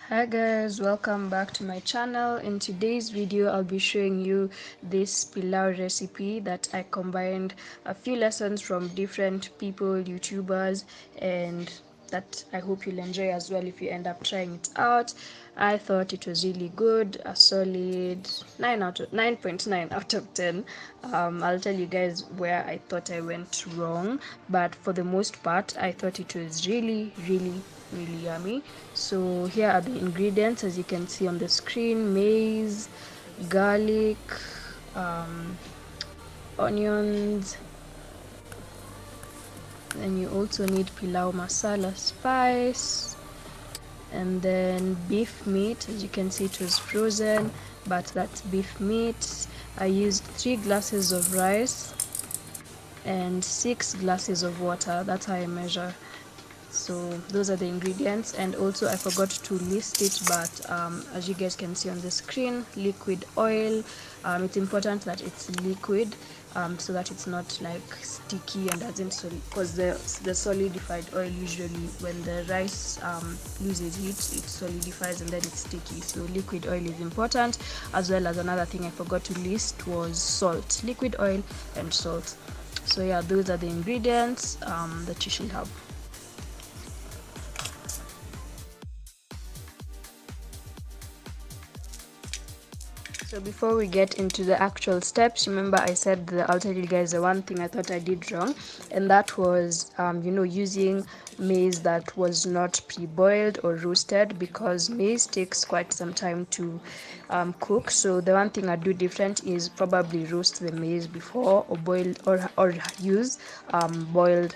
Hi guys, welcome back to my channel. In today's video I'll be showing you this pilau recipe that I combined a few lessons from different people, YouTubers, and that I hope you'll enjoy as well if you end up trying it out. I thought it was really good, a solid 9.9 out of 10. I'll tell you guys where I thought I went wrong, but for the most part I thought it was really yummy. So here are the ingredients, as you can see on the screen: maize, garlic, um, onions. Then you also need pilau masala spice, and then beef meat. As you can see, it was frozen, but that's beef meat. I used 3 glasses of rice and 6 glasses of water. That's how I measure. So those are the ingredients, and also I forgot to list it, but as you guys can see on the screen, liquid oil. It's important that it's liquid, so that it's not like sticky and doesn't solid, because the solidified oil, usually when the rice loses heat, it solidifies and then it's sticky. So liquid oil is important, as well as another thing I forgot to list was salt, liquid oil and salt. So yeah, those are the ingredients that you should have. So before we get into the actual steps, remember I said that I'll tell you guys the one thing I thought I did wrong, and that was using maize that was not pre-boiled or roasted, because maize takes quite some time to cook. So the one thing I do different is probably roast the maize before, or boil, or use boiled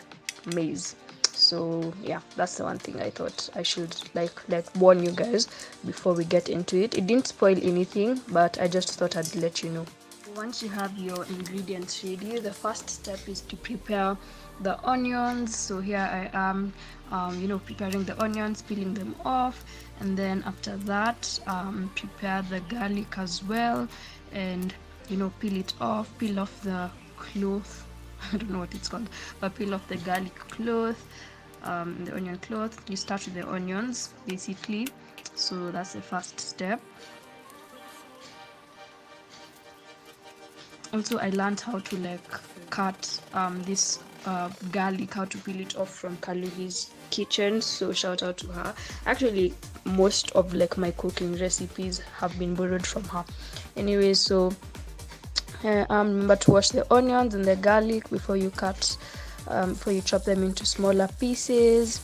maize. So yeah, that's the one thing I thought I should like warn you guys before we get into it. It didn't spoil anything, but I just thought I'd let you know. Once you have your ingredients ready, the first step is to prepare the onions. So here I am preparing the onions, peeling them off, and then after that prepare the garlic as well, and peel off the cloth. I don't know what it's called, but peel off the garlic cloth, the onion cloth. You start with the onions basically, so that's the first step. Also, I learned how to cut this garlic, how to peel it off from Kaluvi's kitchen, so shout out to her. Actually, most of my cooking recipes have been borrowed from her. Anyway, so remember to wash the onions and the garlic before you chop them into smaller pieces.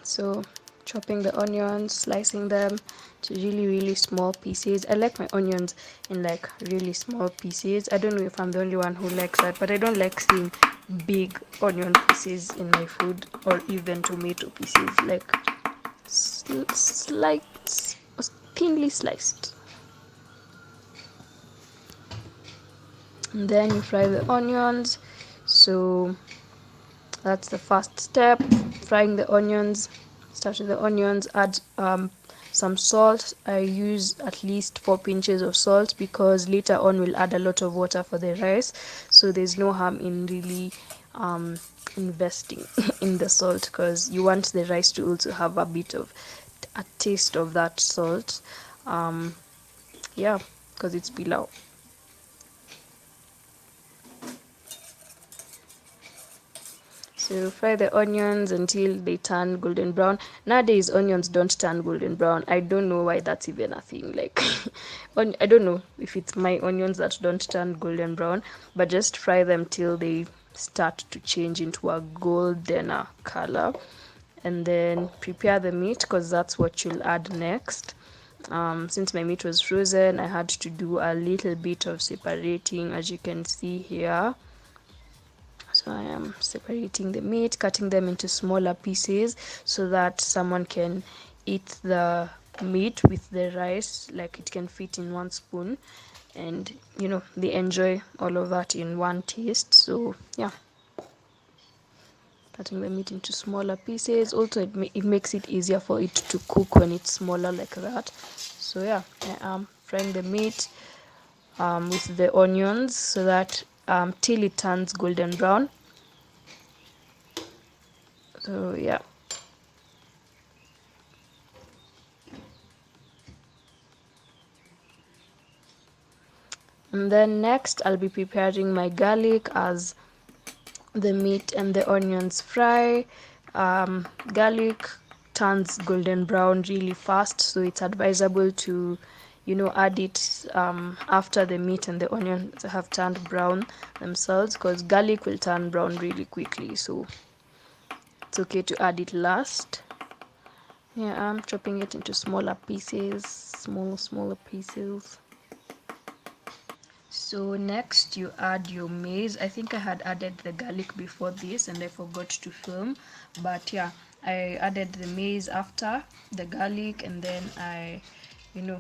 So chopping the onions, slicing them to really small pieces. I like my onions in really small pieces. I don't know if I'm the only one who likes that, but I don't like seeing big onion pieces in my food, or even tomato pieces, like sliced, thinly sliced. And then you fry the onions. So that's the first step, frying the onions. Start with the onions, add some salt. I use at least 4 pinches of salt, because later on we'll add a lot of water for the rice, so there's no harm in really investing in the salt, because you want the rice to also have a taste of that salt. Yeah, because it's pilau. So fry the onions until they turn golden brown. Nowadays, onions don't turn golden brown. I don't know why that's even a thing. I don't know if it's my onions that don't turn golden brown, but just fry them till they start to change into a golden color. And then prepare the meat, because that's what you'll add next. Since my meat was frozen, I had to do a little bit of separating, as you can see here. So I am separating the meat, cutting them into smaller pieces so that someone can eat the meat with the rice, like it can fit in one spoon, and they enjoy all of that in one taste. So yeah. cutting the meat into smaller pieces. Also, it makes it easier for it to cook when it's smaller like that. So yeah, I am frying the meat with the onions so that till it turns golden brown. So yeah. And then next I'll be preparing my garlic as the meat and the onions fry. Garlic turns golden brown really fast, so it's advisable to, add it after the meat and the onions have turned brown themselves, because garlic will turn brown really quickly. So it's okay to add it last. Yeah, I'm chopping it into smaller pieces, smaller pieces. So next you add your maize. I think I had added the garlic before this and I forgot to film, but yeah, I added the maize after the garlic, and then I you know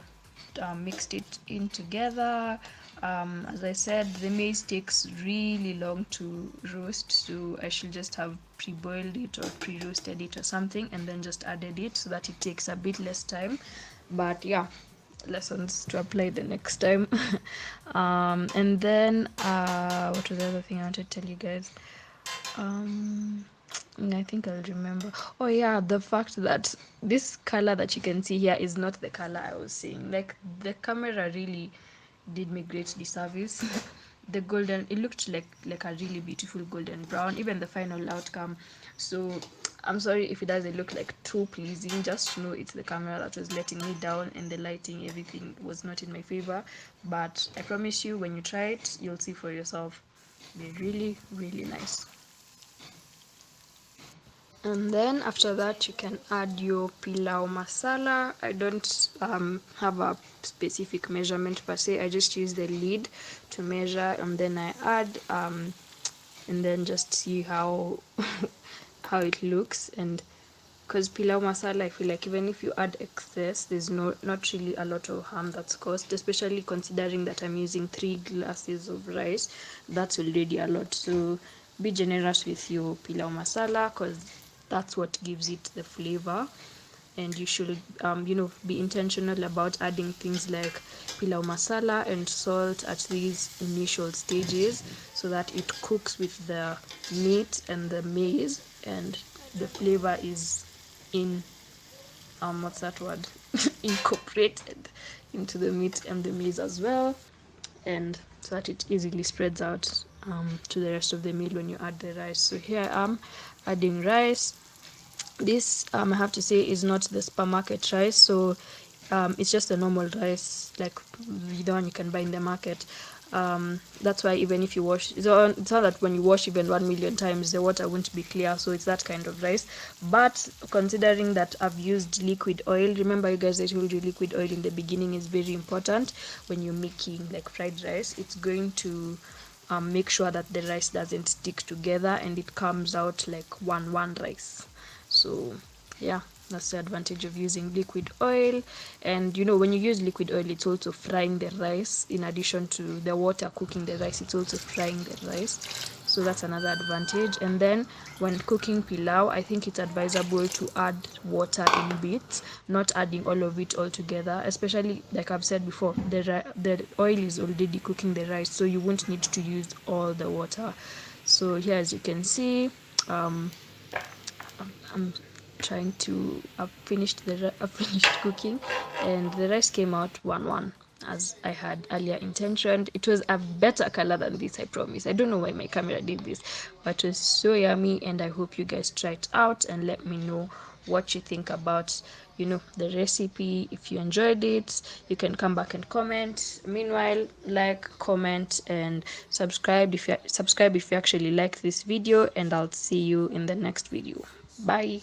mixed it in together. As I said, the maize takes really long to roast, so I should just have pre-boiled it or pre-roasted it or something and then just added it so that it takes a bit less time. But yeah, lessons to apply the next time. And then what was the other thing I wanted to tell you guys? I think I'll remember. Oh yeah, the fact that this color that you can see here is not the color I was seeing. Like, the camera really did me great disservice. The golden, it looked like a really beautiful golden brown, even the final outcome. So I'm sorry if it doesn't look like too pleasing. Just know it's the camera that was letting me down, and the lighting, everything was not in my favor. But I promise you, when you try it, you'll see for yourself. They're really, really nice. And then after that you can add your pilau masala. I don't have a specific measurement per se, I just use the lid to measure, and then I add and then just see how how it looks. And because pilau masala, I feel like even if you add excess, there's not really a lot of harm that's caused, especially considering that I'm using 3 glasses of rice. That's already a lot. So be generous with your pilau masala, because that's what gives it the flavor. And you should be intentional about adding things like pilau masala and salt at these initial stages, so that it cooks with the meat and the maize, and the flavor is in what's that word incorporated into the meat and the maize as well, and so that it easily spreads out to the rest of the meal when you add the rice. So here I am adding rice. This I have to say is not the supermarket rice, so it's just a normal rice, like the one you can buy in the market. That's why even if you wash, it's not that when you wash even 1 million times the water won't be clear, so it's that kind of rice. But considering that I've used liquid oil, remember you guys, I told you liquid oil in the beginning is very important when you're making like fried rice. It's going to make sure that the rice doesn't stick together and it comes out like one rice. So yeah, that's the advantage of using liquid oil. And when you use liquid oil, it's also frying the rice. In addition to the water cooking the rice, it's also frying the rice, so that's another advantage. And then when cooking pilau, I think it's advisable to add water in bits, not adding all of it all together, especially like I've said before, the oil is already cooking the rice, so you won't need to use all the water. So here, as you can see, I'm trying to I've finished cooking, and the rice came out 1-1 as I had earlier intentioned. It was a better color than this, I promise. I don't know why my camera did this, but it was so yummy, and I hope you guys try it out and let me know what you think about the recipe. If you enjoyed it, you can come back and comment. Meanwhile, like, comment, and subscribe if you actually like this video, and I'll see you in the next video. Bye.